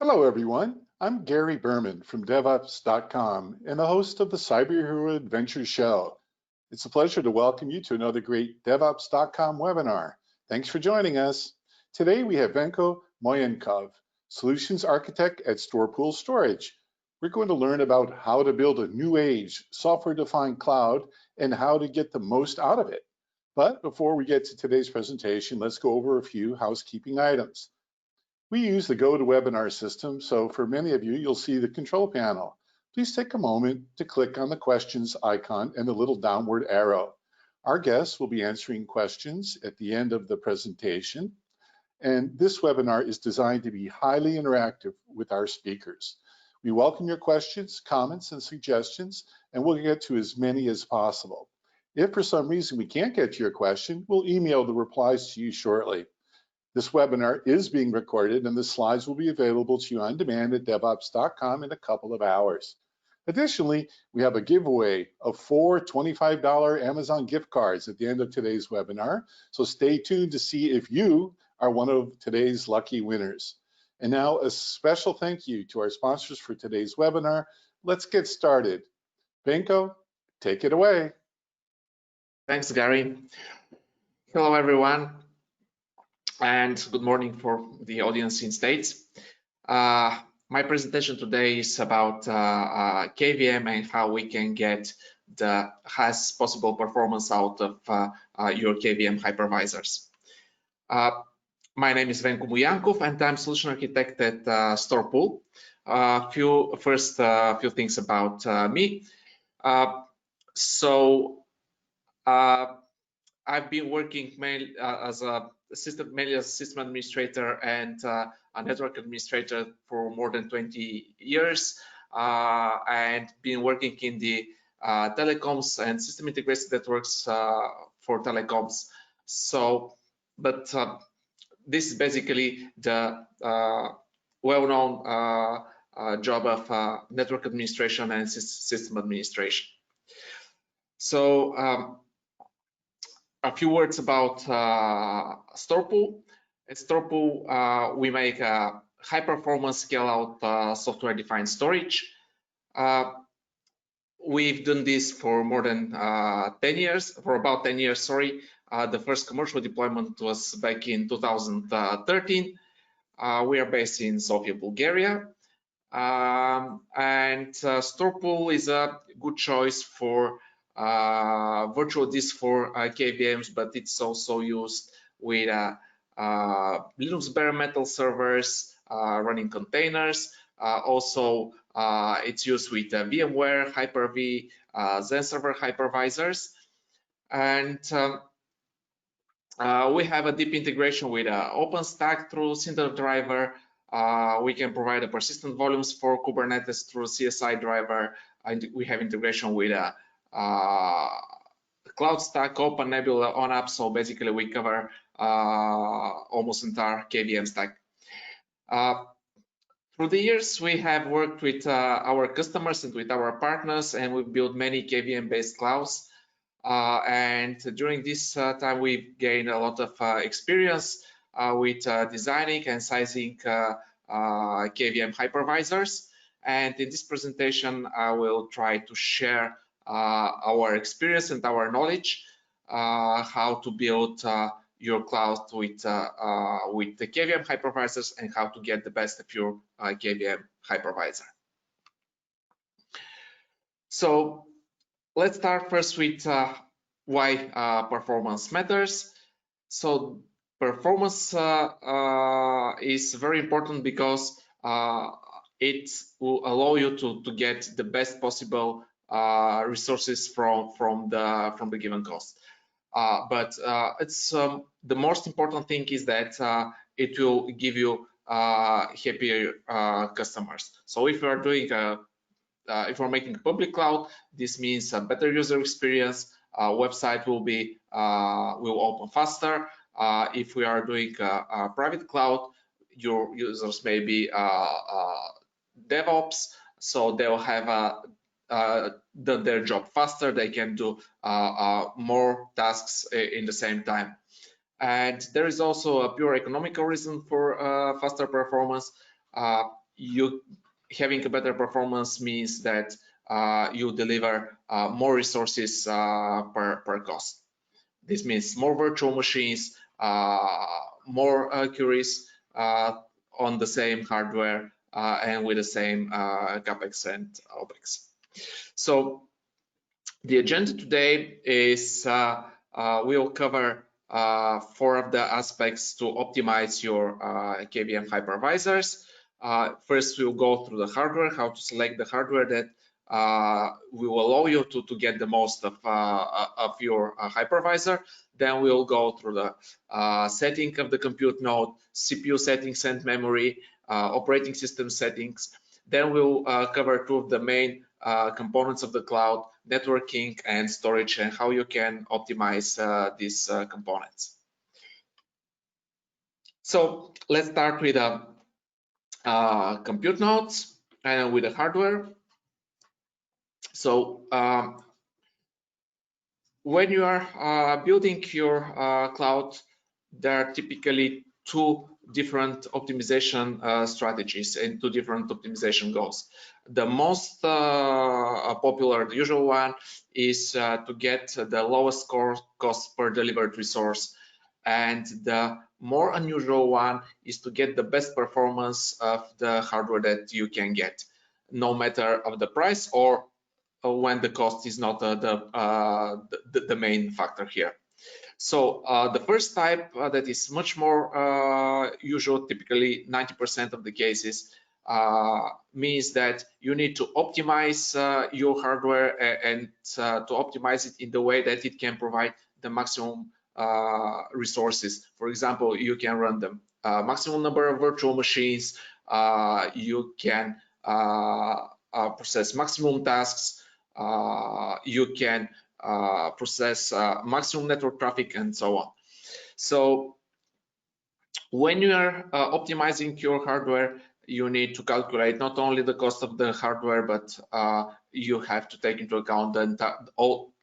Hello, everyone. I'm Gary Berman from DevOps.com and the host of the Cyber Hero Adventure Show. It's a pleasure to welcome you to another great DevOps.com webinar. Thanks for joining us. Today we have Venko Moyenkov, Solutions Architect at Storepool Storage. We're going to learn about how to build a new age software-defined cloud and how to get the most out of it. But before we get to today's presentation, let's go over a few housekeeping items. We use the GoToWebinar system, so for many of you, you'll see the control panel. Please take a moment to click on the questions icon and the little downward arrow. Our guests will be answering questions at the end of the presentation, and this webinar is designed to be highly interactive with our speakers. We welcome your questions, comments, and suggestions, and we'll get to as many as possible. If for some reason we can't get to your question, we'll email the replies to you shortly. This webinar is being recorded and the slides will be available to you on demand at DevOps.com in a couple of hours. Additionally, we have a giveaway of 4 $25 Amazon gift cards at the end of today's webinar, so stay tuned to see if you are one of today's lucky winners. And now a special thank you to our sponsors for today's webinar. Let's get started. Venko, take it away. Thanks, Gary. Hello, everyone. And good morning for the audience in States. My presentation today is about KVM and how we can get the highest possible performance out of your KVM hypervisors. My name is Venko Moyenkov and I'm Solution Architect at Storepool. Few things about me. I've been working mainly as a system administrator and a network administrator for more than 20 years, and been working in the telecoms and system integrated networks for telecoms. This is basically the well-known job of network administration and system administration. A few words about Storepool. At Storepool, we make a high-performance scale-out software-defined storage. We've done this for more than 10 years, for about 10 years, sorry. The first commercial deployment was back in 2013. We are based in Sofia, Bulgaria. Storepool is a good choice for virtual disk for KVMs, but it's also used with Linux bare metal servers running containers. Also, it's used with VMware, HyperV, Zen server hypervisors, and we have a deep integration with OpenStack through Cinder driver. We can provide persistent volumes for Kubernetes through CSI driver, and we have integration with Cloud Stack, OpenNebula, ONAP. So basically, we cover almost entire KVM stack. Through the years, we have worked with our customers and with our partners, and we've built many KVM-based clouds. And during this time, we've gained a lot of experience with designing and sizing KVM hypervisors. And in this presentation, I will try to share our experience and our knowledge, how to build your cloud with the KVM hypervisors and how to get the best of your KVM hypervisor. So let's start first with why performance matters. So performance is very important because it will allow you to get the best possible resources from the given cost. But it's the most important thing is that it will give you happier customers. So if you are doing if we're making a public cloud, this means a better user experience. Website will open faster. If we are doing a private cloud, your users may be DevOps, so they'll have done their job faster. They can do more tasks in the same time. And there is also a pure economical reason for faster performance. you having a better performance means that you deliver more resources per cost. This means more virtual machines, more queries on the same hardware and with the same capex and opex. So the agenda today is we'll cover 4 of the aspects to optimize your KVM hypervisors. First, we'll go through the hardware, how to select the hardware that will allow you to get the most of your hypervisor. Then we'll go through the setting of the compute node, CPU settings and memory, operating system settings. Then we'll cover 2 of the main components of the cloud, networking and storage, and how you can optimize these components. So let's start with compute nodes and with the hardware. So when you are building your cloud, there are typically 2 different optimization strategies and 2 different optimization goals. The most popular, the usual one, is to get the lowest cost per delivered resource, and the more unusual one is to get the best performance of the hardware that you can get, no matter of the price or when the cost is not the main factor here. So the first type that is much more usual, typically 90% of the cases, means that you need to optimize your hardware and to optimize it in the way that it can provide the maximum resources. For example, you can run the maximum number of virtual machines, you can process maximum tasks, you can process maximum network traffic, and so on. So when you are optimizing your hardware, you need to calculate not only the cost of the hardware, but you have to take into account all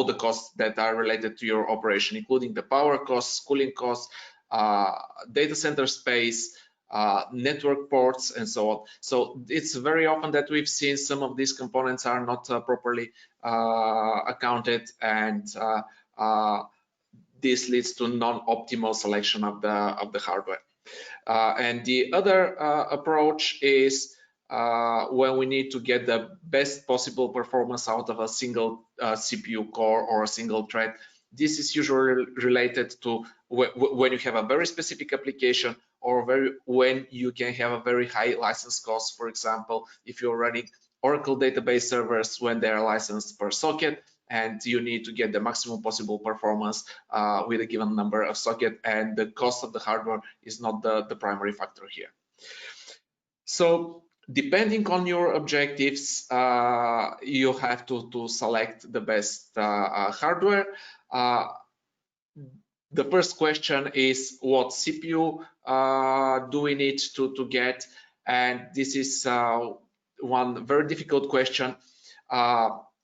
the costs that are related to your operation, including the power costs, cooling costs, data center space, network ports, and so on. So it's very often that we've seen some of these components are not properly accounted, and this leads to non-optimal selection of the hardware. And the other approach is when we need to get the best possible performance out of a single CPU core or a single thread. This is usually related to when you have a very specific application, or when you can have a very high license cost. For example, if you're running Oracle database servers when they are licensed per socket, and you need to get the maximum possible performance with a given number of sockets, and the cost of the hardware is not the primary factor here. So depending on your objectives, you have to select the best hardware. The first question is, what CPU do we need to get? And this is one very difficult question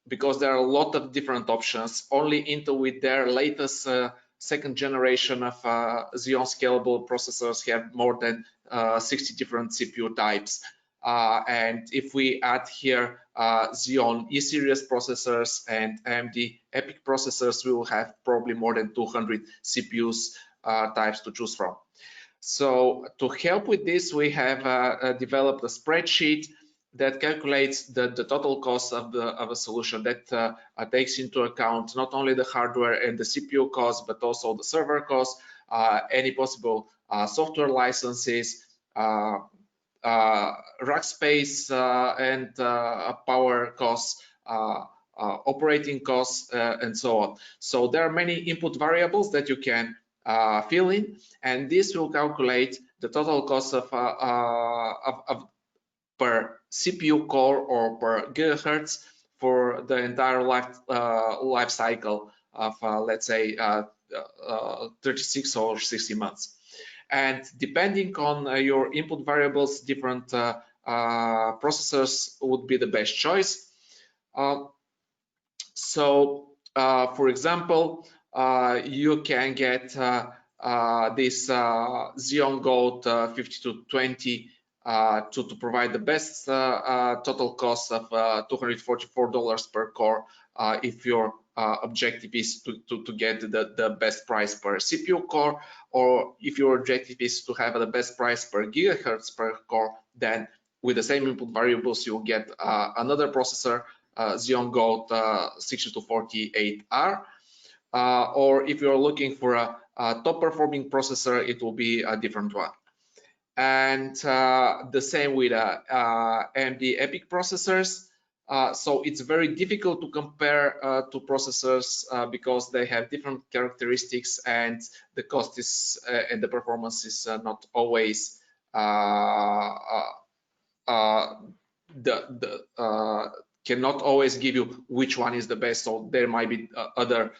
because there are a lot of different options. Only Intel, with their latest 2nd generation of Xeon scalable processors, have more than 60 different CPU types. And if we add here Xeon E-series processors and AMD EPYC processors, we will have probably more than 200 CPUs types to choose from. So to help with this, we have developed a spreadsheet that calculates the total cost of a solution that takes into account not only the hardware and the CPU cost, but also the server cost, any possible software licenses, rack space and power costs, operating costs, and so on. So there are many input variables that you can fill in, and this will calculate the total cost of per CPU core or per gigahertz for the entire life cycle of let's say 36 or 60 months. And depending on your input variables, different processors would be the best choice. For example, you can get this Xeon Gold 5220 to provide the best total cost of $244 per core if your objective is to get the best price per CPU core, or if your objective is to have the best price per gigahertz per core, then with the same input variables you'll get another processor, Xeon Gold 6248R. Or if you're looking for a top performing processor, it will be a different one. And the same with AMD EPYC processors. So it's very difficult to compare two processors because they have different characteristics, and the cost is and the performance is not always cannot always give you which one is the best. So there might be other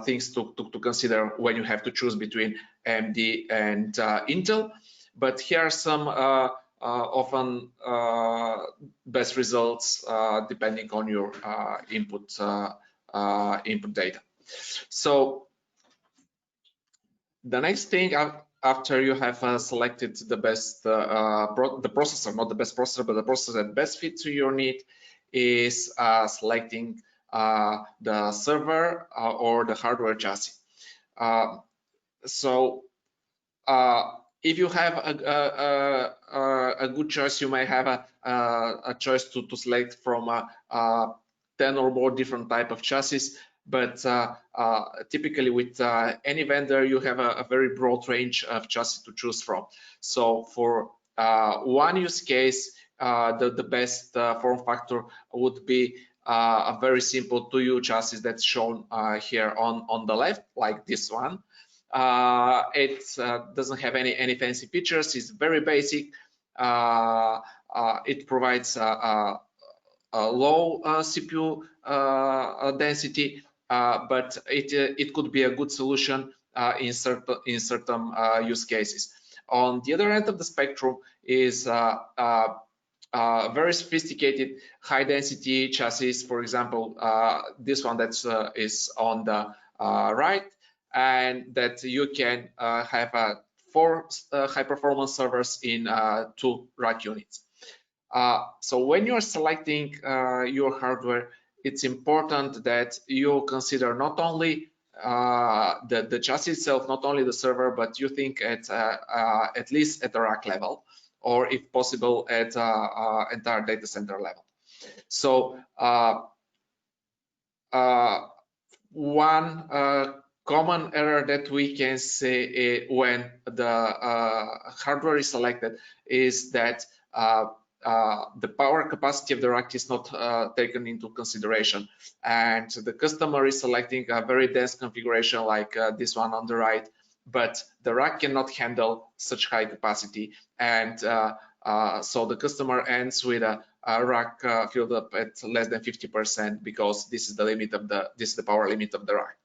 things to consider when you have to choose between AMD and Intel. But here are some often best results depending on your input data. So the next thing after you have selected the best the processor, not the best processor, but the processor that best fits to your need, is selecting the server or the hardware chassis. So if you have a good choice, you may have a choice to select from 10 or more different type of chassis. But typically with any vendor, you have a very broad range of chassis to choose from. So for one use case, the best form factor would be a very simple 2U chassis that's shown here on the left, like this one. It doesn't have any fancy features. It's very basic. It provides a low CPU density, but it could be a good solution in certain use cases. On the other end of the spectrum is very sophisticated high density chassis. For example, this one that is on the right, and that you can have 4 high performance servers in 2 rack units. So when you're selecting your hardware, it's important that you consider not only the chassis itself, not only the server, but you think at least at the rack level, or if possible at entire data center level. So one common error that we can see when the hardware is selected is that the power capacity of the rack is not taken into consideration, and the customer is selecting a very dense configuration like this one on the right, but the rack cannot handle such high capacity, and so the customer ends with a rack filled up at less than 50% because this is the limit of the power limit of the rack.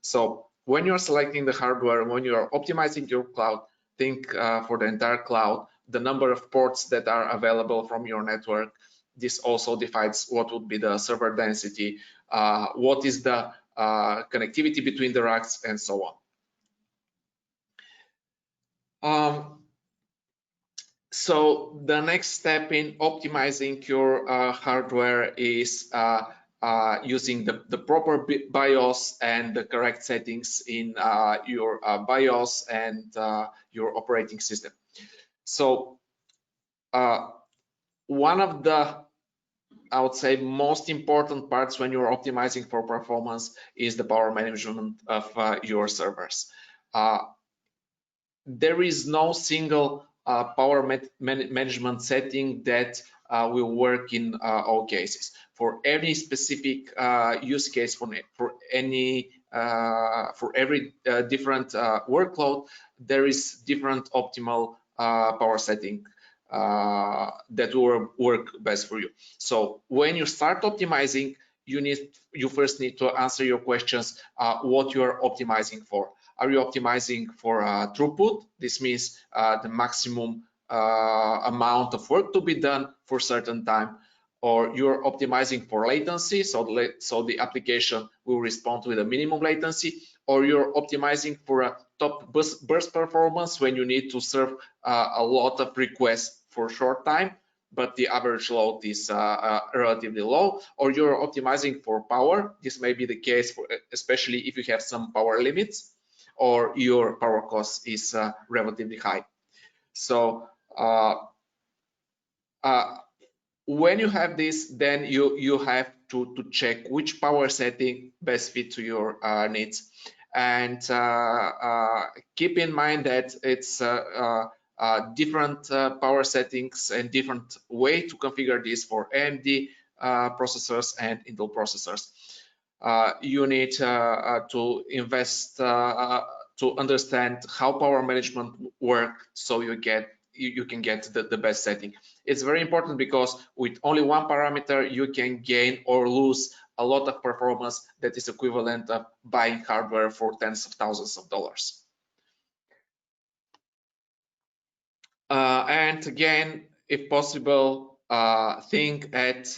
So when you're selecting the hardware, when you're optimizing your cloud, think for the entire cloud, the number of ports that are available from your network. This also defines what would be the server density, what is the connectivity between the racks, and so on. So the next step in optimizing your hardware is using the proper BIOS and the correct settings in your BIOS and your operating system. So one of the, I would say, most important parts when you're optimizing for performance is the power management of your servers. There is no single power management setting that will work in all cases. For any specific use case, for every different workload, there is different optimal power setting that will work best for you. So when you start optimizing, you first need to answer your questions, what you are optimizing for. Are you optimizing for throughput? This means the maximum amount of work to be done for a certain time. Or you're optimizing for latency, so the application will respond with a minimum latency. Or you're optimizing for a top burst performance when you need to serve a lot of requests for a short time, but the average load is relatively low, or you're optimizing for power. This may be the case for, especially if you have some power limits or your power cost is relatively high. So when you have this, then you have to check which power setting best fit to your needs, and keep in mind that it's different power settings and different way to configure this for AMD processors and Intel processors. You need to invest to understand how power management works, so you can get the best setting. It's very important because with only one parameter you can gain or lose a lot of performance that is equivalent of buying hardware for tens of thousands of dollars. And again, if possible, think at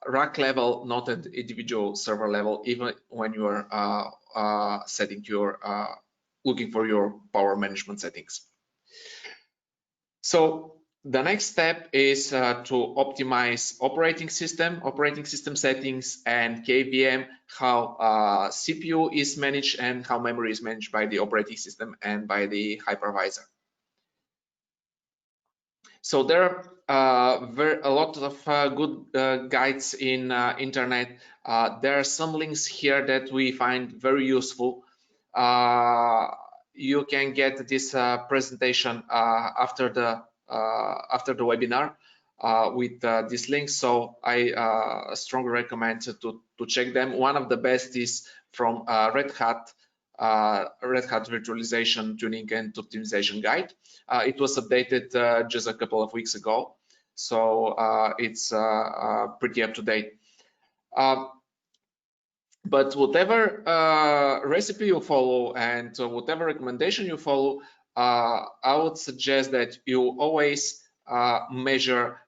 rack level, not at individual server level, even when you are setting your looking for your power management settings. So the next step is to optimize operating system settings, and KVM, how CPU is managed and how memory is managed by the operating system and by the hypervisor. So there are a lot of good guides in internet. There are some links here that we find very useful. You can get this presentation after the webinar with this link. So I strongly recommend to check them. One of the best is from Red Hat Virtualization Tuning and Optimization Guide. It was updated just a couple of weeks ago, so it's pretty up to date. But whatever recipe you follow and whatever recommendation you follow, I would suggest that you always measure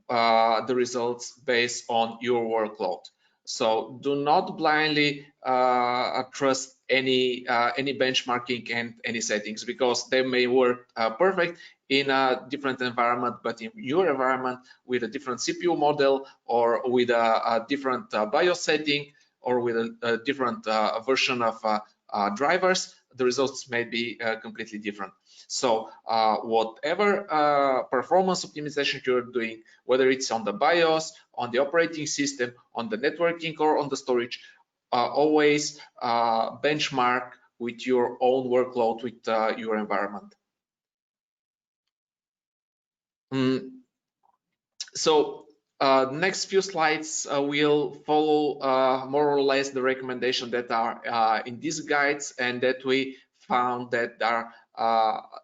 the results based on your workload. So do not blindly trust any benchmarking and any settings, because they may work perfect in a different environment, but in your environment with a different CPU model or with a different BIOS setting or with a different version of drivers, the results may be completely different. So whatever performance optimization you're doing, whether it's on the BIOS, on the operating system, on the networking, or on the storage, always benchmark with your own workload, with your environment. So the next few slides will follow more or less the recommendation that are in these guides and that we found that are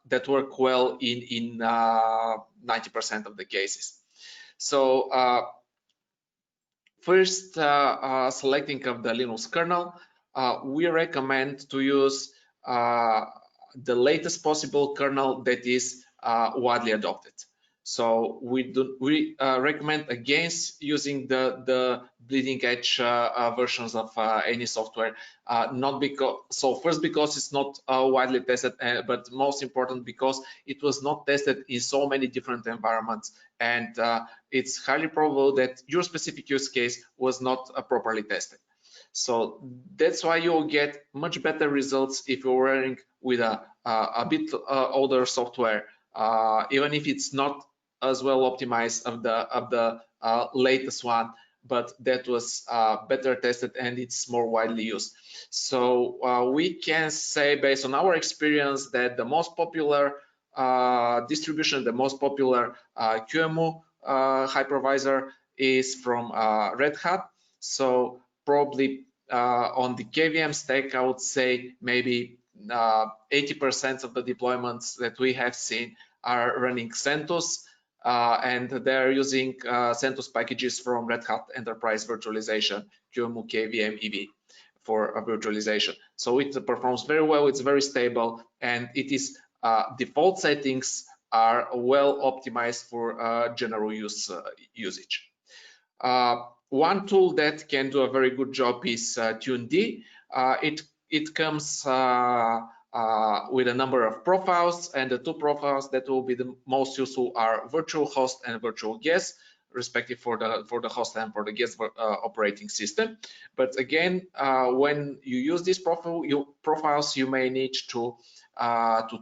that work well in 90% of the cases. So first, selecting of the Linux kernel, we recommend to use the latest possible kernel that is widely adopted. So we recommend against using the bleeding edge versions of any software, not because, so first because it's not widely tested, but most important because it was not tested in so many different environments, and it's highly probable that your specific use case was not properly tested. So that's why you'll get much better results if you're working with a bit older software, even if it's not as well optimized of the latest one, but that was better tested and it's more widely used. So we can say, based on our experience, that the most popular distribution, the most popular QEMU hypervisor is from Red Hat. So probably on the KVM stack, I would say maybe 80% of the deployments that we have seen are running CentOS, and they're using CentOS packages from Red Hat Enterprise Virtualization, QEMU KVM EV for virtualization. So it performs very well, it's very stable, and it is default settings are well optimized for general usage. One tool that can do a very good job is TuneD. It comes with a number of profiles, and the two profiles that will be the most useful are virtual host and virtual guest, respective for the host and for the guest operating system. But again, when you use these profiles, you may need to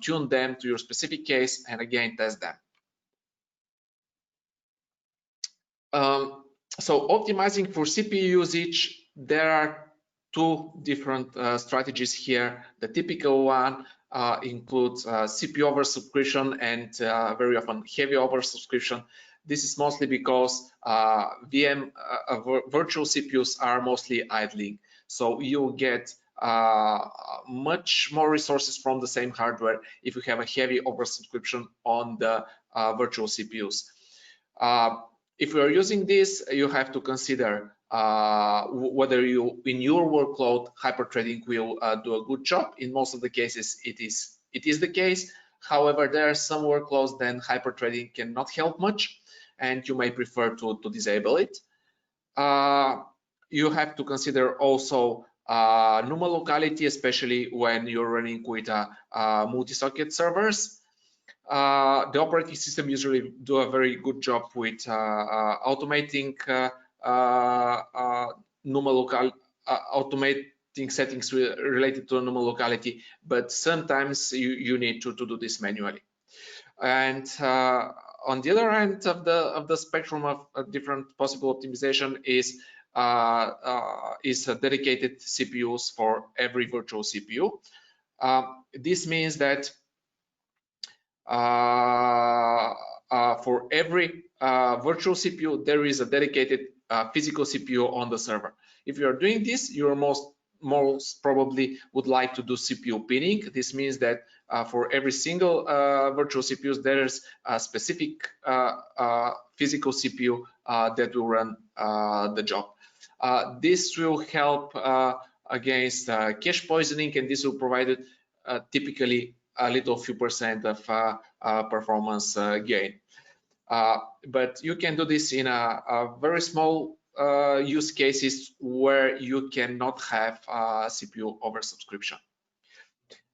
tune them to your specific case and again test them. So optimizing for CPU usage, there are two different strategies here. The typical one includes CPU oversubscription and very often heavy oversubscription. This is mostly because virtual CPUs are mostly idling. So you get much more resources from the same hardware if you have a heavy oversubscription on the virtual CPUs. If you are using this, you have to consider whether in your workload hyperthreading will do a good job. In most of the cases, it is the case. However, there are some workloads then hyperthreading cannot help much, and you may prefer to disable it. You have to consider also NUMA locality, especially when you're running with multi-socket servers. The operating system usually do a very good job with automating automating settings related to NUMA locality, but sometimes you need to do this manually. And on the other end of the spectrum of different possible optimization is dedicated CPUs for every virtual CPU. This means that for every virtual CPU, there is a dedicated physical CPU on the server. If you are doing this, you most probably would like to do CPU pinning. This means that for every single virtual CPU, there is a specific physical CPU that will run the job. This will help against cache poisoning, and this will provide typically a little few percent of performance gain. But you can do this in a very small use cases where you cannot have CPU oversubscription.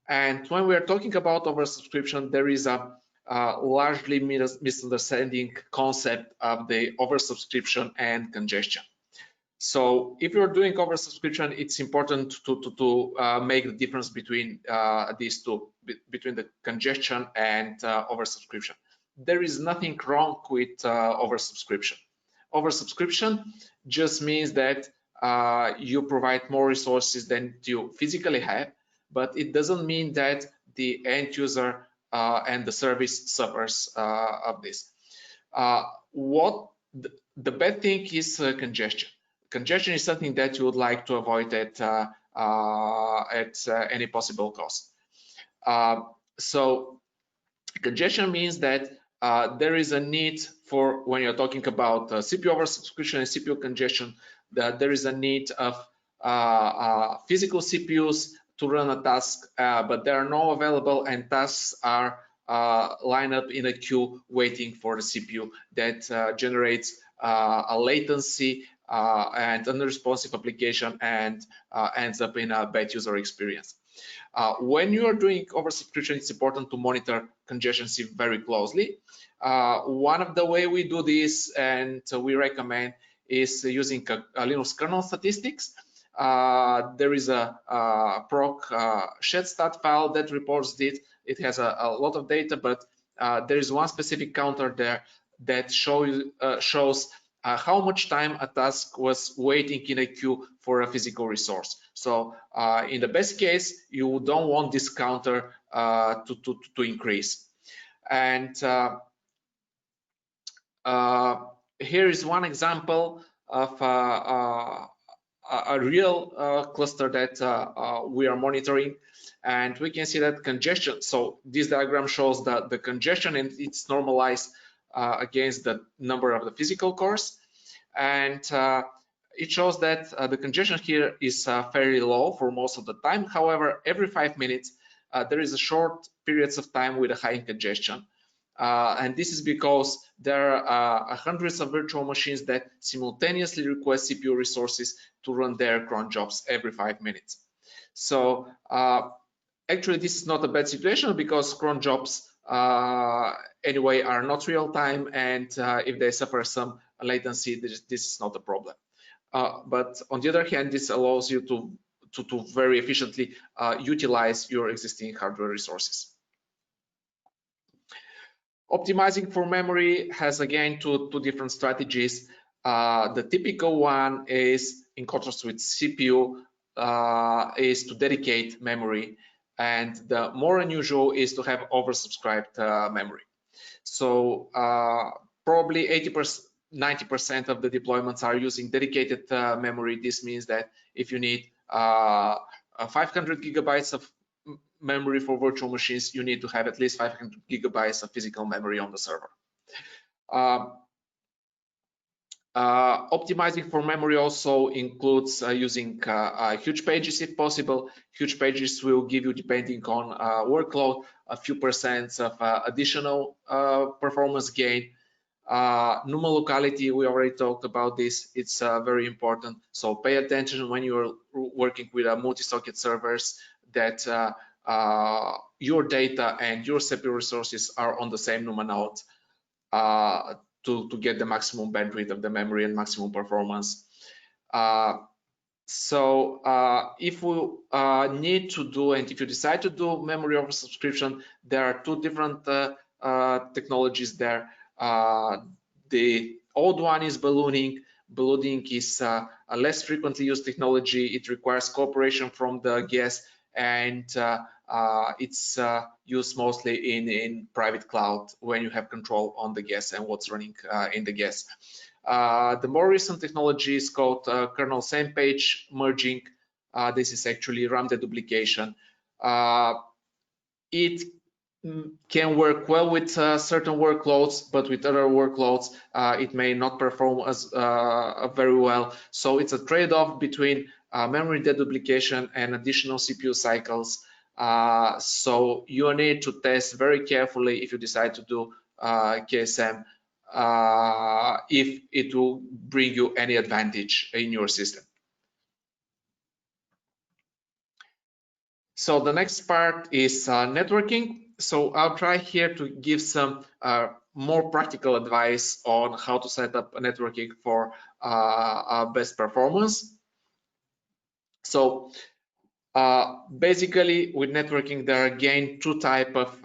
And when we are talking about oversubscription, there is a largely misunderstanding concept of the oversubscription and congestion. So if you're doing oversubscription, it's important to make the difference between these two, between the congestion and oversubscription. There is nothing wrong with oversubscription. Oversubscription just means that you provide more resources than you physically have, but it doesn't mean that the end user and the service suffers of this. The bad thing is congestion. Congestion is something that you would like to avoid at any possible cost. So congestion means that there is a need for, when you're talking about CPU oversubscription and CPU congestion, that there is a need of physical CPUs to run a task, but there are no available, and tasks are lined up in a queue waiting for the CPU. That generates a latency and unresponsive application and ends up in a bad user experience. When you are doing oversubscription, it's important to monitor congestion very closely. One of the way we do this, and we recommend, is using a Linux kernel statistics. There is a proc shedstat file that reports this. It has a lot of data, but there is one specific counter there that shows how much time a task was waiting in a queue for a physical resource. So in the best case, you don't want this counter to increase. And here is one example of a real cluster that we are monitoring, and we can see that congestion. So this diagram shows the congestion, and it's normalized against the number of the physical cores, and it shows that the congestion here is fairly low for most of the time. However, every 5 minutes there is a short periods of time with a high congestion, and this is because there are hundreds of virtual machines that simultaneously request CPU resources to run their cron jobs every 5 minutes. So Actually, this is not a bad situation because cron jobs anyway are not real time, and if they suffer some latency, this is not a problem. But on the other hand, this allows you to very efficiently utilize your existing hardware resources. Optimizing for memory has again two different strategies. The typical one is, in contrast with CPU, is to dedicate memory, and the more unusual is to have oversubscribed memory. So probably 80%, 90% of the deployments are using dedicated memory. This means that if you need 500 gigabytes of memory for virtual machines, you need to have at least 500 gigabytes of physical memory on the server. Optimizing for memory also includes using huge pages if possible. Huge pages will give you, depending on workload, a few percent of additional performance gain. NUMA locality, we already talked about this. It's very important. So pay attention when you're working with multi-socket servers that your data and your CPU resources are on the same NUMA node to get the maximum bandwidth of the memory and maximum performance. So if we need to do, and if you decide to do memory over subscription, there are two different technologies there. The old one is ballooning. Ballooning is a less frequently used technology. It requires cooperation from the guest, and it's used mostly in private cloud when you have control on the guest and what's running in the guest. The more recent technology is called kernel same page merging. This is actually RAM deduplication. It can work well with certain workloads, but with other workloads, it may not perform as very well. So it's a trade-off between memory deduplication and additional CPU cycles. So you need to test very carefully if you decide to do KSM, if it will bring you any advantage in your system. So the next part is networking. So I'll try here to give some more practical advice on how to set up a networking for best performance. So basically with networking, there are again two types of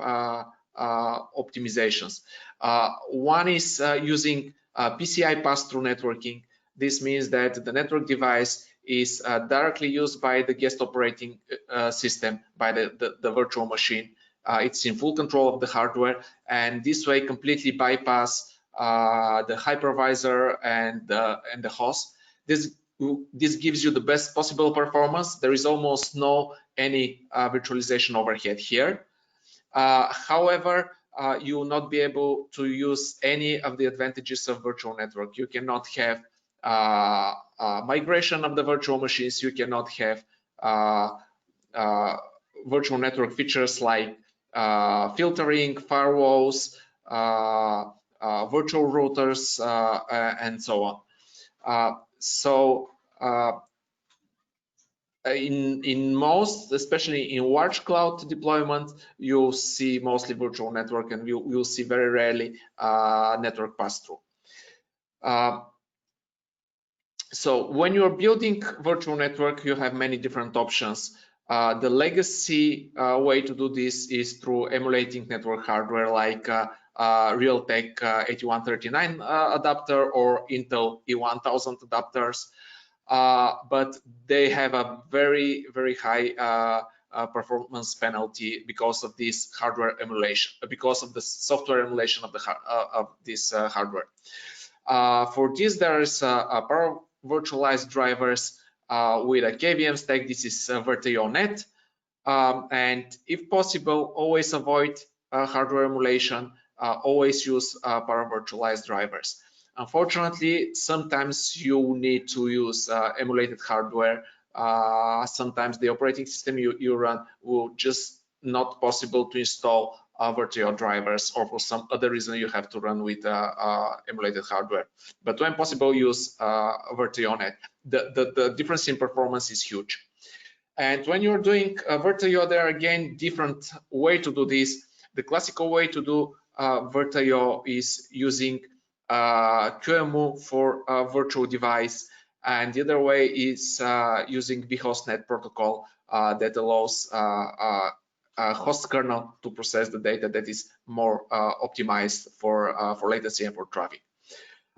optimizations. One is using PCI pass-through networking. This means that the network device is directly used by the guest operating system, by the virtual machine. It's in full control of the hardware, and this way completely bypass the hypervisor and the host. This gives you the best possible performance. There is almost no any virtualization overhead here. However, you will not be able to use any of the advantages of virtual network. You cannot have migration of the virtual machines. You cannot have virtual network features like filtering, firewalls, virtual routers, and so on. In most, especially in large cloud deployment, you'll see mostly virtual network, and you'll see very rarely network pass-through. So when you're building virtual network, you have many different options. The legacy way to do this is through emulating network hardware like Realtek 8139 adapter or Intel E1000 adapters. But they have a very, very high performance penalty because of this hardware emulation, because of the software emulation of this hardware. For this, there is a power virtualized drivers with a KVM stack. This is VirtualNet, and if possible, always avoid hardware emulation. Always use power virtualized drivers. Unfortunately, sometimes you need to use emulated hardware. Sometimes the operating system you run will just not possible to install virtual drivers, or for some other reason you have to run with emulated hardware. But when possible, use VirtualNet. The difference in performance is huge. And when you're doing VirtualIO, there are again different way to do this. The classical way to do VirtualIO is using QEMU for a virtual device, and the other way is using vHostNet protocol that allows host kernel to process the data that is more optimized for latency and for traffic.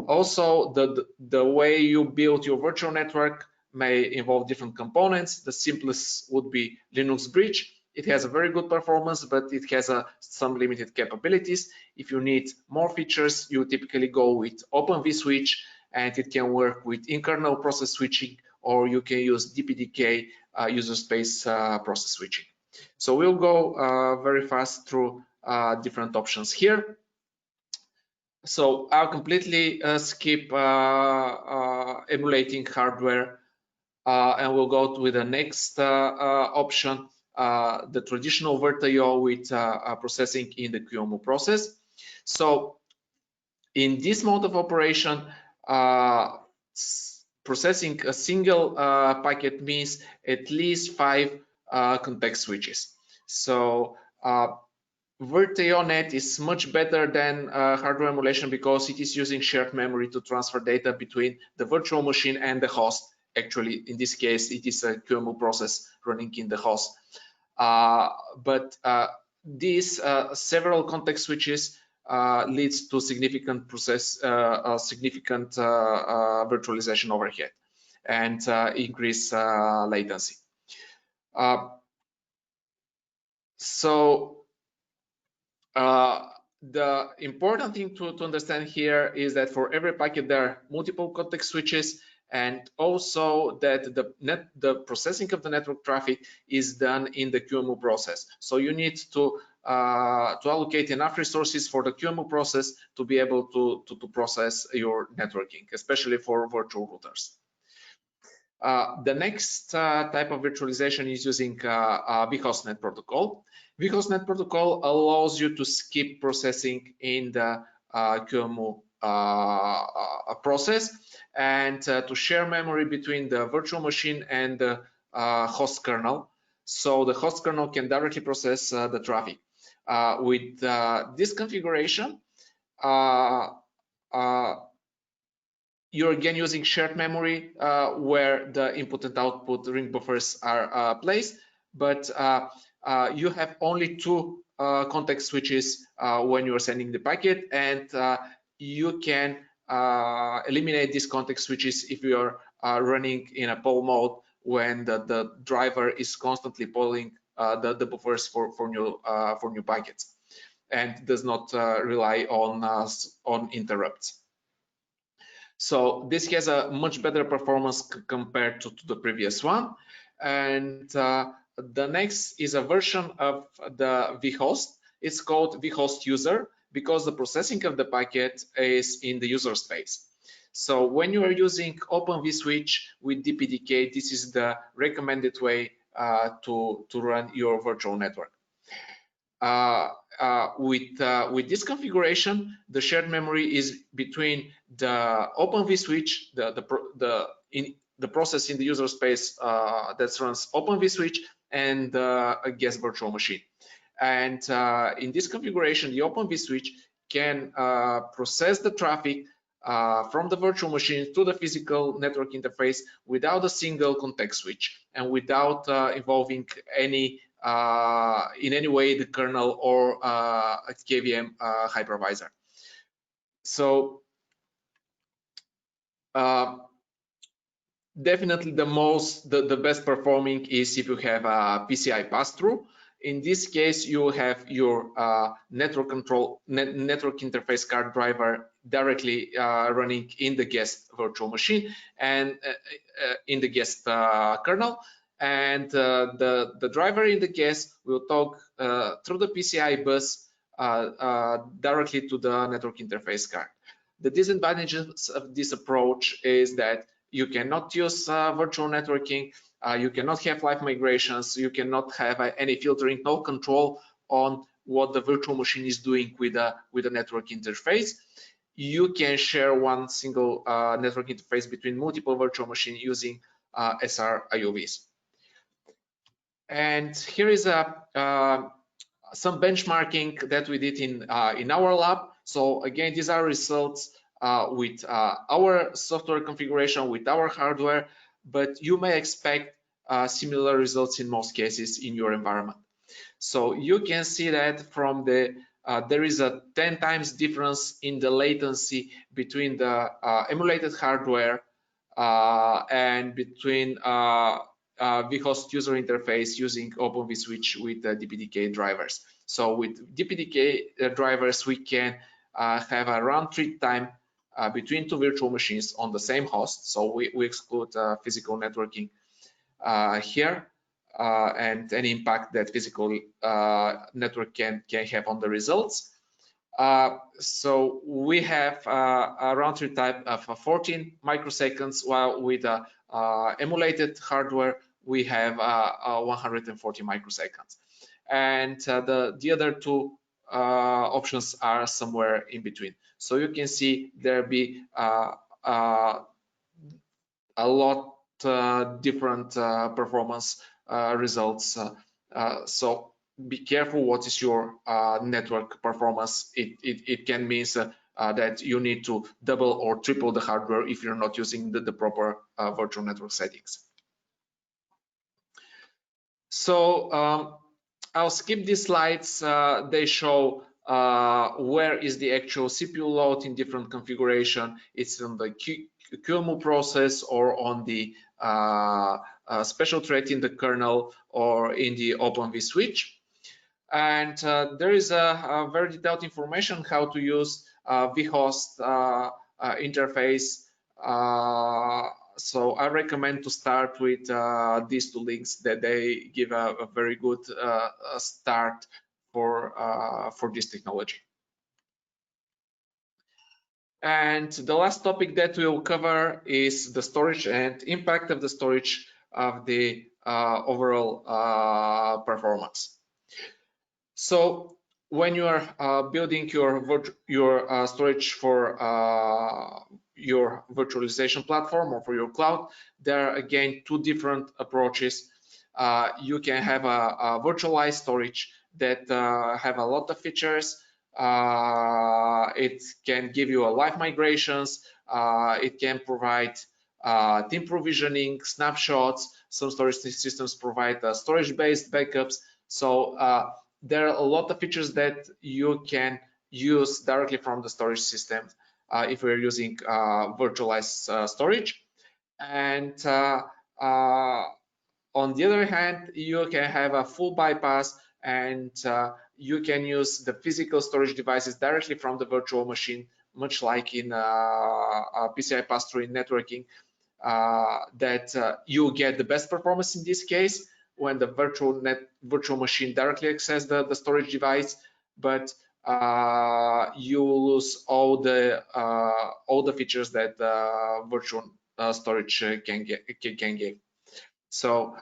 Also, the way you build your virtual network may involve different components. The simplest would be Linux Bridge. It has a very good performance, but it has some limited capabilities. If you need more features, you typically go with Open vSwitch, and it can work with in-kernel process switching, or you can use DPDK user space process switching. So we'll go very fast through different options here. So I'll completely skip emulating hardware, and we'll go with the next option, the traditional VirtualIO with processing in the QEMU process. So in this mode of operation, processing a single packet means at least 5 context switches. So VirtualIO is much better than hardware emulation because it is using shared memory to transfer data between the virtual machine and the host. Actually, in this case, it is a QEMU process running in the host. But these several context switches leads to significant virtualization overhead and increase latency. The important thing to understand here is that for every packet there are multiple context switches, and also that the processing of the network traffic is done in the QEMU process. So you need to allocate enough resources for the QEMU process to be able to process your networking, especially for virtual routers. The next type of virtualization is using vHostNet protocol. vHostNet protocol allows you to skip processing in the QEMU process and to share memory between the virtual machine and the host kernel. So the host kernel can directly process the traffic. With this configuration, you're again using shared memory where the input and output ring buffers are placed, but you have only 2 context switches when you're sending the packet, and you can eliminate these context switches if you're running in a poll mode when the driver is constantly polling the buffers for new packets and does not rely on interrupts. So this has a much better performance compared to the previous one. And the next is a version of the vhost. It's called vhost user because the processing of the packet is in the user space. So when you are using Open vSwitch with DPDK, this is the recommended way to run your virtual network. With this configuration, the shared memory is between the Open vSwitch, the process in the user space that runs Open vSwitch, and a guest virtual machine. And in this configuration, the Open vSwitch can process the traffic from the virtual machine to the physical network interface without a single context switch and without involving in any way the kernel or a KVM hypervisor. So definitely the best performing is if you have a PCI pass-through. In this case, you have your network interface card driver directly running in the guest virtual machine and in the guest kernel. And the driver in the guest will talk through the PCI bus directly to the network interface card. The disadvantages of this approach is that you cannot use virtual networking, you cannot have live migrations, you cannot have any filtering, no control on what the virtual machine is doing with the network interface. You can share one single network interface between multiple virtual machines using SR IOVs. And here is some benchmarking that we did in our lab. So again, these are results with our software configuration, with our hardware, but you may expect similar results in most cases in your environment. So you can see that from the there is a 10 times difference in the latency between the emulated hardware and between vHost user interface using Open vSwitch with DPDK drivers. So with DPDK drivers, we can have a round trip time between two virtual machines on the same host. So we exclude physical networking here and any impact that physical network can have on the results. So we have a round trip time of 14 microseconds, while with emulated hardware we have 140 microseconds. And the other two options are somewhere in between. So you can see there be a lot different performance results. So be careful what is your network performance. It can mean that you need to double or triple the hardware if you're not using the proper virtual network settings. So I'll skip these slides. They show where is the actual CPU load in different configuration. It's on the QEMU process or on the special thread in the kernel or in the Open vSwitch. And there is a very detailed information how to use vHost interface. So I recommend to start with these two links that they give a very good start for this technology. And the last topic that we will cover is the storage and impact of the storage of the overall performance. So when you are building your storage for your virtualization platform or for your cloud, there are again two different approaches. You can have a virtualized storage that have a lot of features. It can give you a live migrations. It can provide team provisioning, snapshots. Some storage systems provide storage-based backups. So there are a lot of features that you can use directly from the storage system if we're using virtualized storage. And on the other hand, you can have a full bypass, and you can use the physical storage devices directly from the virtual machine, much like in PCI pass-through in networking, that you get the best performance in this case when the virtual machine directly access the storage device, but you lose all the features that virtual storage can give. So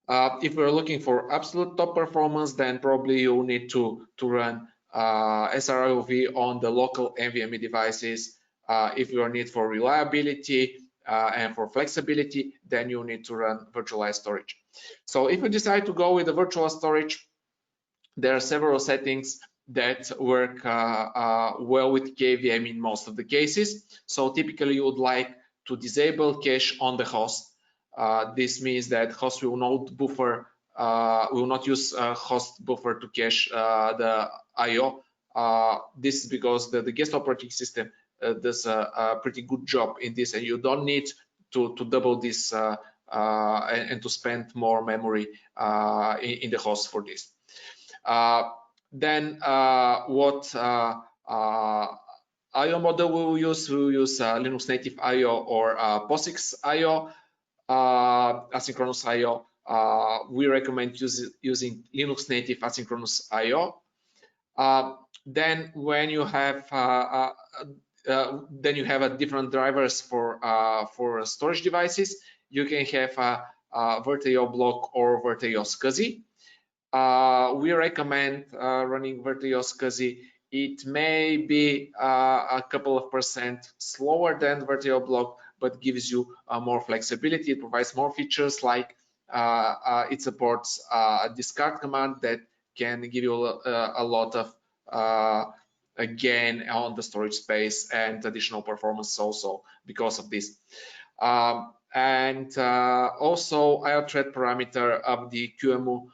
if we're looking for absolute top performance, then probably you need to run SRIOV on the local NVMe devices. If you need for reliability and for flexibility, then you need to run virtualized storage. So if you decide to go with the virtual storage, there are several settings that work well with KVM in most of the cases. So typically you would like to disable cache on the host. This means that host will not buffer, will not use host buffer to cache the I/O. This is because the guest operating system does a pretty good job in this, and you don't need to double this and to spend more memory in the host for this. Then what I/O model we will use? We will use Linux native I/O or POSIX I/O. Asynchronous I/O. We recommend using Linux native asynchronous I/O. Then when you have different drivers for storage devices, you can have VirtIO block or VirtIO SCSI. We recommend running VirtIO SCSI. It may be a couple of % slower than VirtIO block, but gives you more flexibility. It provides more features like it supports a discard command that can give you a lot of gain on the storage space and additional performance also because of this. Also IO thread parameter of the QEMU,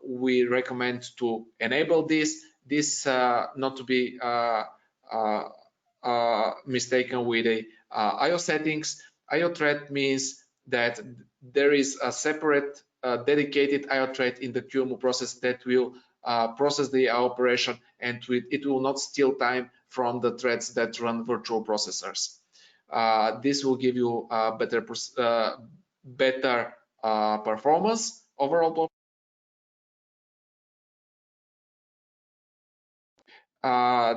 we recommend to enable this not to be mistaken with the IO settings. IO thread means that there is a separate dedicated IO thread in the QEMU process that will process the operation, and it will not steal time from the threads that run virtual processors. This will give you better performance overall.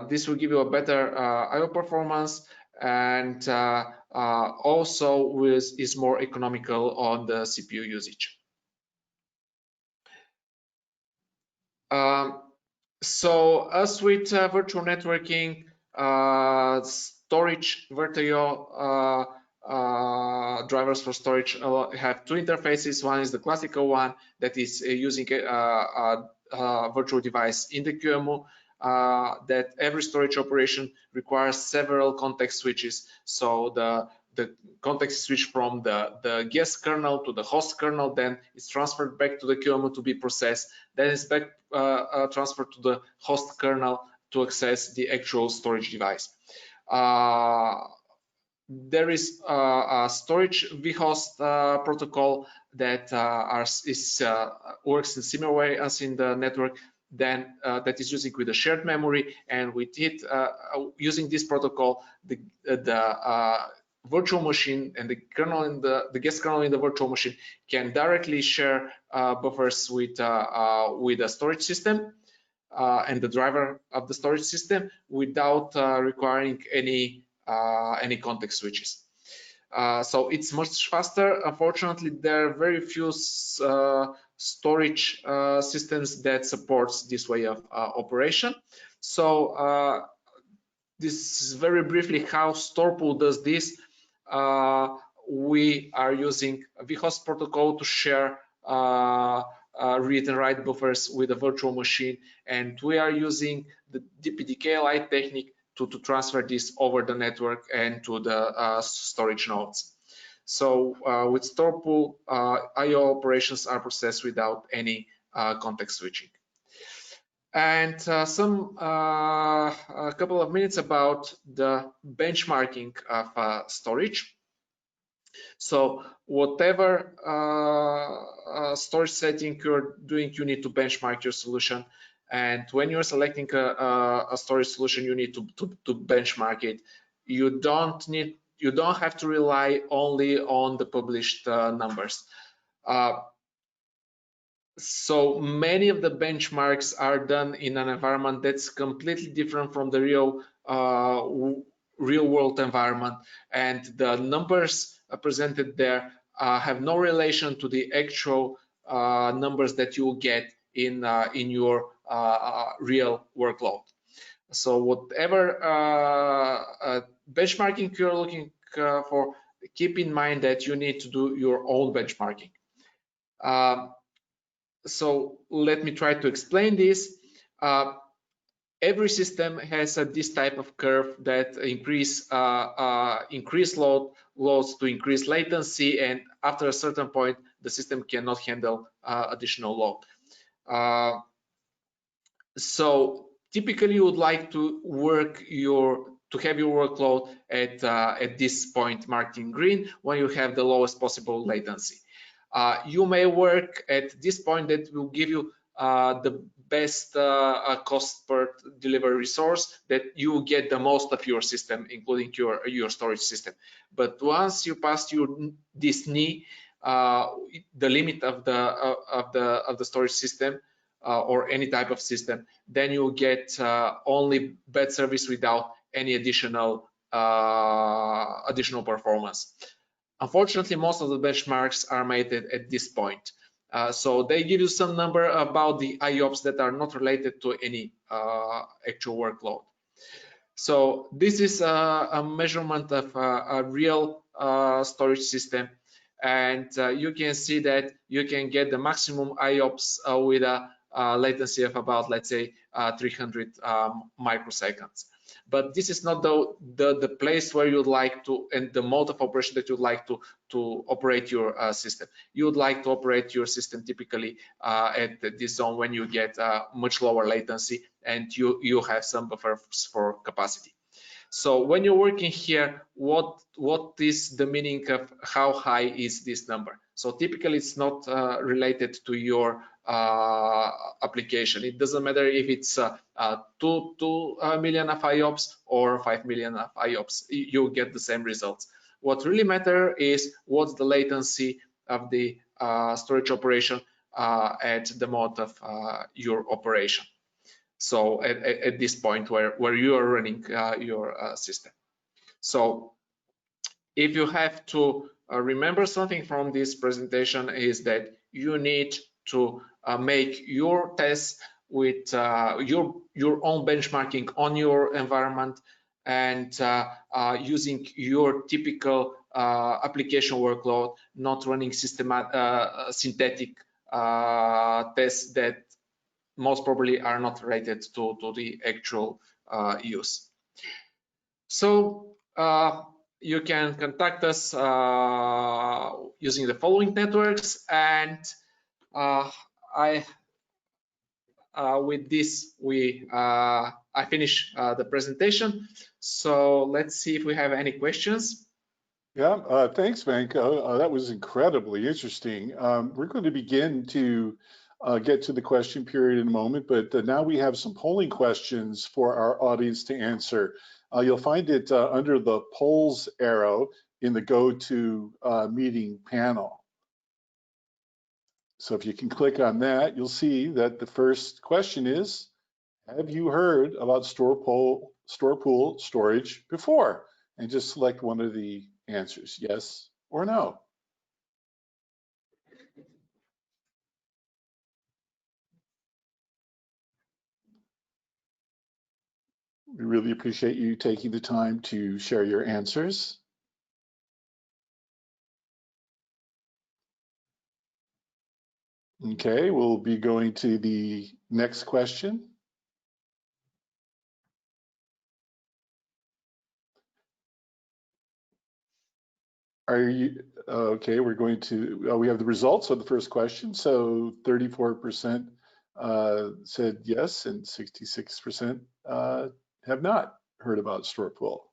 This will give you a better IO performance, and also is more economical on the CPU usage. So as with virtual networking, storage VirtuIO drivers for storage have two interfaces. One is the classical one that is using a virtual device in the QEMU, that every storage operation requires several context switches. So the context switch from the guest kernel to the host kernel, then it's transferred back to the QEMU to be processed, then it's back transferred to the host kernel to access the actual storage device. There is a storage vhost protocol that works in similar way as in the network, then that is using with a shared memory, and with it using this protocol, the virtual machine and the kernel in the guest kernel in the virtual machine can directly share buffers with a storage system and the driver of the storage system without requiring any context switches. So it's much faster. Unfortunately, there are very few storage systems that supports this way of operation. So this is very briefly how Storepool does this. We are using a vhost protocol to share read and write buffers with a virtual machine, and we are using the DPDK-like technique to transfer this over the network and to the storage nodes. So with Storepool, IO operations are processed without any context switching. And a couple of minutes about the benchmarking of storage. So whatever storage setting you're doing, you need to benchmark your solution. And when you're selecting a storage solution, you need to benchmark it. You don't have to rely only on the published numbers. So many of the benchmarks are done in an environment that's completely different from the real world environment, and the numbers presented there have no relation to the actual numbers that you will get in your real workload. So whatever benchmarking you're looking for, keep in mind that you need to do your own benchmarking. So let me try to explain this. Every system has this type of curve that increase loads to increase latency, and after a certain point, the system cannot handle additional load. So typically, you would like to have your workload at this point marked in green when you have the lowest possible latency. You may work at this point that will give you the best cost per delivery resource, that you will get the most of your system, including your storage system. But once you pass this knee, the limit of the storage system or any type of system, then you will get only bad service without any additional performance. Unfortunately, most of the benchmarks are made at this point. So they give you some number about the IOPS that are not related to any actual workload. So this is a measurement of a real storage system. and you can see that you can get the maximum IOPS with a latency of about, let's say, 300 microseconds. But this is not the place where you'd like to, and the mode of operation that you'd like to operate your system. You would like to operate your system typically at this zone when you get much lower latency and you have some buffers for capacity. So when you're working here, what is the meaning of how high is this number? So typically it's not related to your application. It doesn't matter if it's 2 million of IOPS or 5 million of IOPS, you get the same results. What really matters is what's the latency of the storage operation at the mode of your operation. So at this point where you are running your system. So if you have to remember something from this presentation is that you need to make your tests with your own benchmarking on your environment and using your typical application workload, not running synthetic tests that most probably are not related to the actual use. So you can contact us using the following networks, and with this I finish the presentation. So let's see if we have any questions. Yeah, thanks, Venko. That was incredibly interesting. We're going to begin to get to the question period in a moment, but now we have some polling questions for our audience to answer. You'll find it under the polls arrow in the Go to Meeting panel. So if you can click on that, you'll see that the first question is, have you heard about Storepool storage before? And just select one of the answers, yes or no. We really appreciate you taking the time to share your answers. Okay, we'll be going to the next question. Are you, okay, we're going to, we have the results of the first question. So 34% said yes and 66% have not heard about Storepool.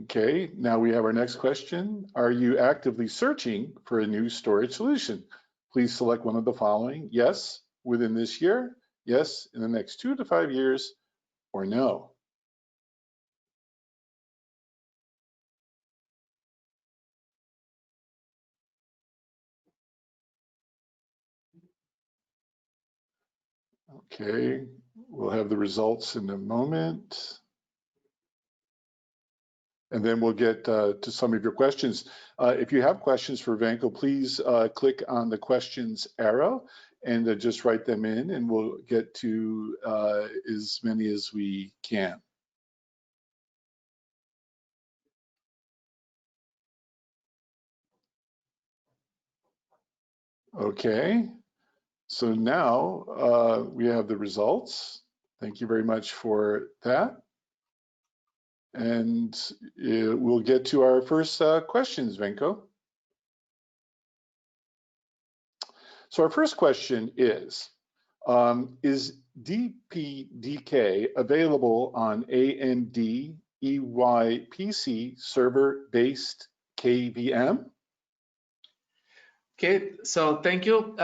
Okay, now we have our next question. Are you actively searching for a new storage solution? Please select one of the following. Yes, within this year. Yes, in the next 2 to 5 years, or no. Okay, we'll have the results in a moment. And then we'll get to some of your questions. If you have questions for Venko, please click on the questions arrow and just write them in, and we'll get to as many as we can. Okay, so now we have the results. Thank you very much for that. And we'll get to our first questions, Venko. So our first question is DPDK available on AMD EYPC server-based KVM? Okay, so thank you.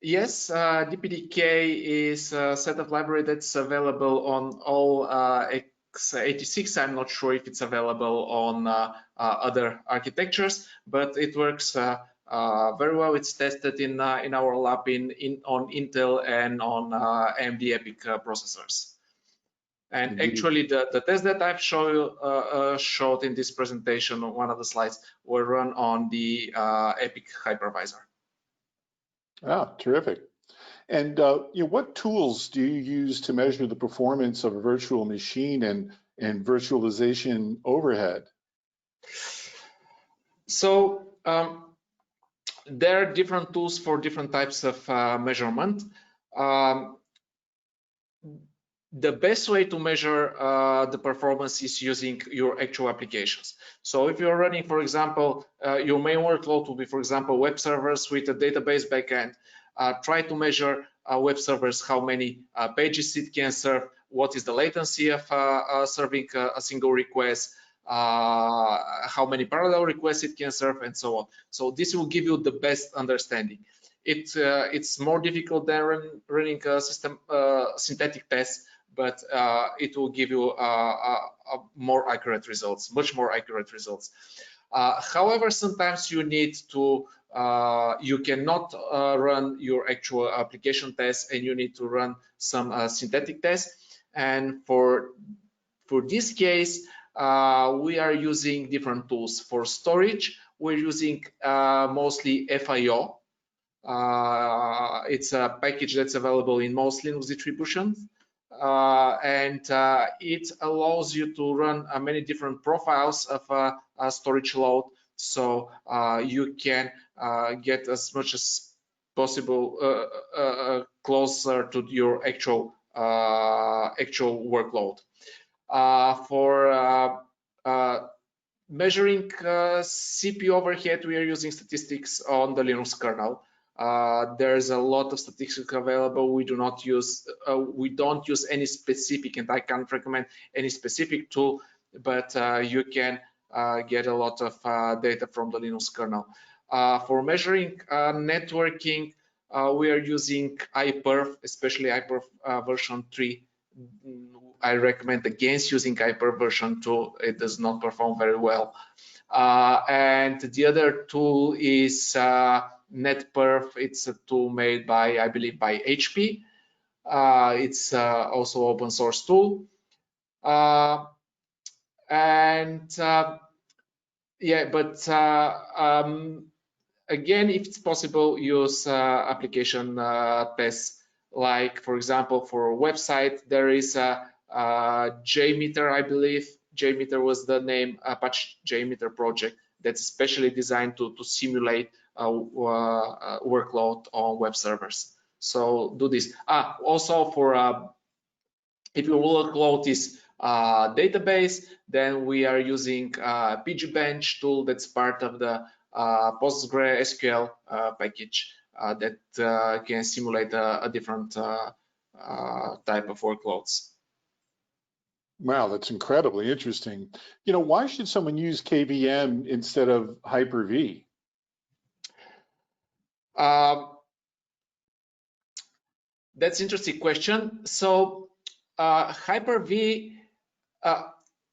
Yes, DPDK is a set of library that's available on all x86. I'm not sure if it's available on other architectures, but it works very well. It's tested in our lab on Intel and on AMD EPYC processors. And actually, the test that I've showed in this presentation on one of the slides were run on the EPYC hypervisor. Ah, terrific. And what tools do you use to measure the performance of a virtual machine, and and virtualization overhead? So there are different tools for different types of measurement. The best way to measure the performance is using your actual applications. So if you're running, for example, your main workload will be, for example, web servers with a database backend. Try to measure web servers, how many pages it can serve, what is the latency of serving a single request, how many parallel requests it can serve, and so on. So this will give you the best understanding. It's more difficult than running a system synthetic test, but it will give you more accurate results, much more accurate results. However, sometimes you need to, you cannot run your actual application tests, and you need to run some synthetic tests. And for this case, we are using different tools. For storage, we're using mostly FIO. It's a package that's available in most Linux distributions. And it allows you to run many different profiles of storage load, so you can get as much as possible closer to your actual workload. For measuring CPU overhead, we are using statistics on the Linux kernel. There's a lot of statistics available. We don't use any specific, and I can't recommend any specific tool, but you can get a lot of data from the Linux kernel. For measuring networking, we are using HyperV, especially HyperV version 3. I recommend against using HyperV version 2. It does not perform very well. And the other tool is NetPerf. It's a tool made by, I believe, by HP. It's also open source tool. Yeah, but again, if it's possible, use application tests. Like, for example, for a website, there is a JMeter, I believe. JMeter was the name, Apache JMeter project that's specially designed to simulate workload on web servers. So do this. Also for if your workload is database, then we are using pgbench tool that's part of the PostgreSQL package that can simulate a different type of workloads. Wow, that's incredibly interesting. You know, why should someone use KVM instead of HyperV? That's an interesting question. So HyperV,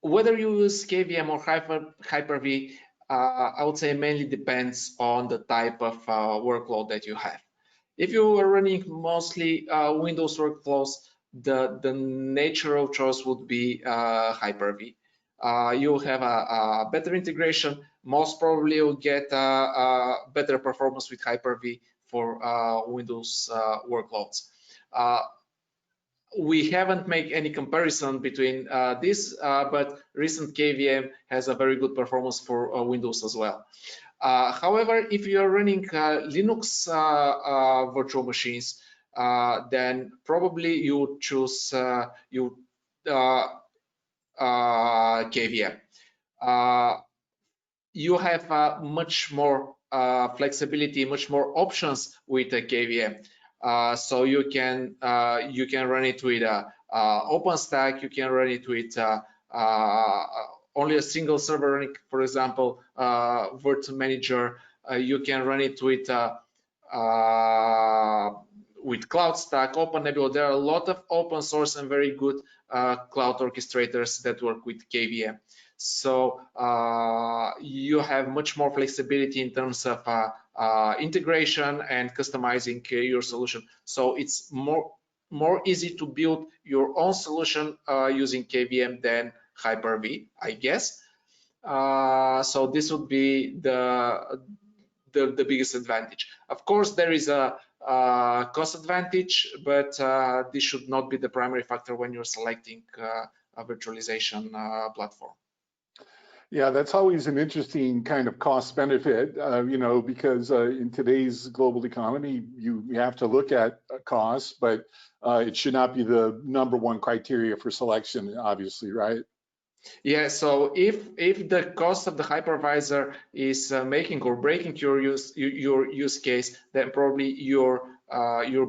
whether you use KVM or HyperV, I would say mainly depends on the type of workload that you have. If you are running mostly Windows workflows, the natural choice would be HyperV. You'll have a better integration. Most probably you'll get better performance with HyperV for Windows workloads. We haven't made any comparison between this, but recent KVM has a very good performance for Windows as well. However, if you are running Linux virtual machines, then probably you would choose KVM. You have much more flexibility, much more options with KVM. So you can run it with OpenStack. You can run it with only a single server running, for example, Virt Manager. You can run it with CloudStack, OpenNebula. There are a lot of open source and very good cloud orchestrators that work with KVM. So you have much more flexibility in terms of integration and customizing your solution. So it's more easy to build your own solution using KVM than HyperV, I guess. So this would be the biggest advantage. Of course, there is a cost advantage, but this should not be the primary factor when you're selecting virtualization platform. Yeah, that's always an interesting kind of cost benefit, because in today's global economy, you have to look at costs, but it should not be the #1 criteria for selection, obviously, right? Yeah, so if the cost of the hypervisor is making or breaking your use case, then probably your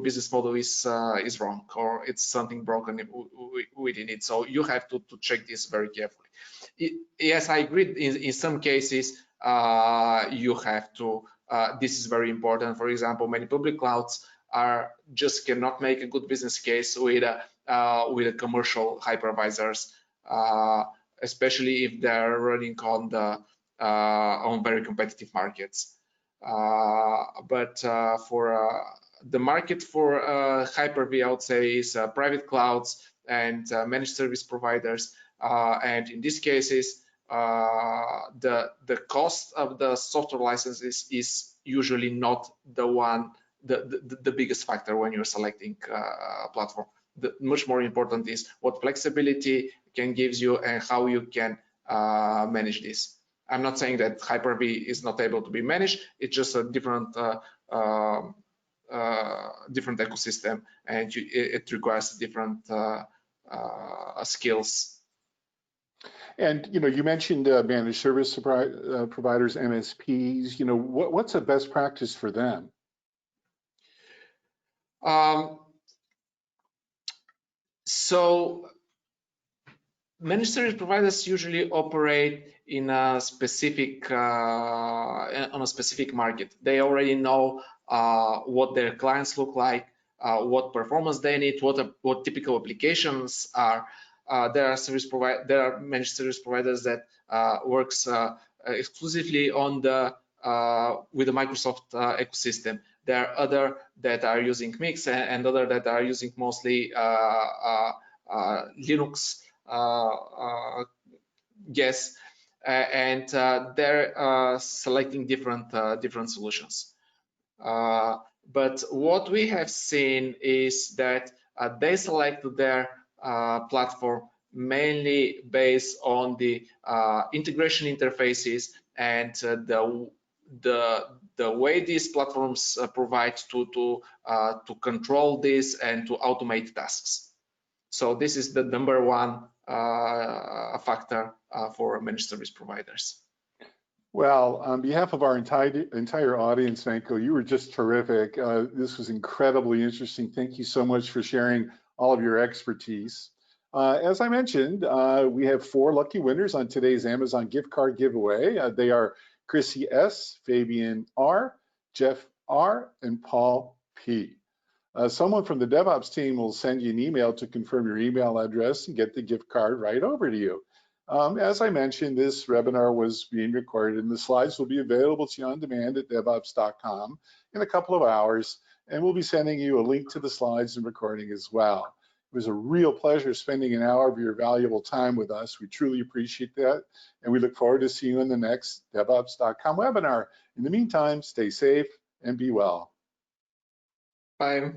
business model is wrong, or it's something broken within it. So you have to check this very carefully. Yes, I agree. In some cases, you have to. This is very important. For example, many public clouds just cannot make a good business case with a commercial hypervisors. Especially if they're running on very competitive markets. But for the market for HyperV, I would say, is private clouds and managed service providers. And in these cases, the cost of the software licenses is usually not the biggest factor when you're selecting a platform. The much more important is what flexibility can gives you and how you can manage this. I'm not saying that HyperV is not able to be managed. It's just a different different ecosystem, and it requires different skills. And you mentioned managed service providers, MSPs. What's a best practice for them? So managed service providers usually operate in a specific on a specific market. They already know what their clients look like, what performance they need, what typical applications are. There are managed service providers that works exclusively on with the Microsoft ecosystem. There are other that are using Mix and other that are using mostly Linux. Yes, and they're selecting different solutions. But what we have seen is that they select their platform mainly based on the integration interfaces and the way these platforms provide to control this and to automate tasks. So this is the #1 factor for managed service providers. Well, on behalf of our entire audience, Venko, you were just terrific. This was incredibly interesting. Thank you so much for sharing all of your expertise. As I mentioned, we have 4 lucky winners on today's Amazon gift card giveaway. They are Chrissy S., Fabian R., Jeff R., and Paul P. Someone from the DevOps team will send you an email to confirm your email address and get the gift card right over to you. As I mentioned, this webinar was being recorded and the slides will be available to you on demand at devops.com in a couple of hours, and we'll be sending you a link to the slides and recording as well. It was a real pleasure spending an hour of your valuable time with us. We truly appreciate that, and we look forward to seeing you in the next devops.com webinar. In the meantime, stay safe and be well. Bye.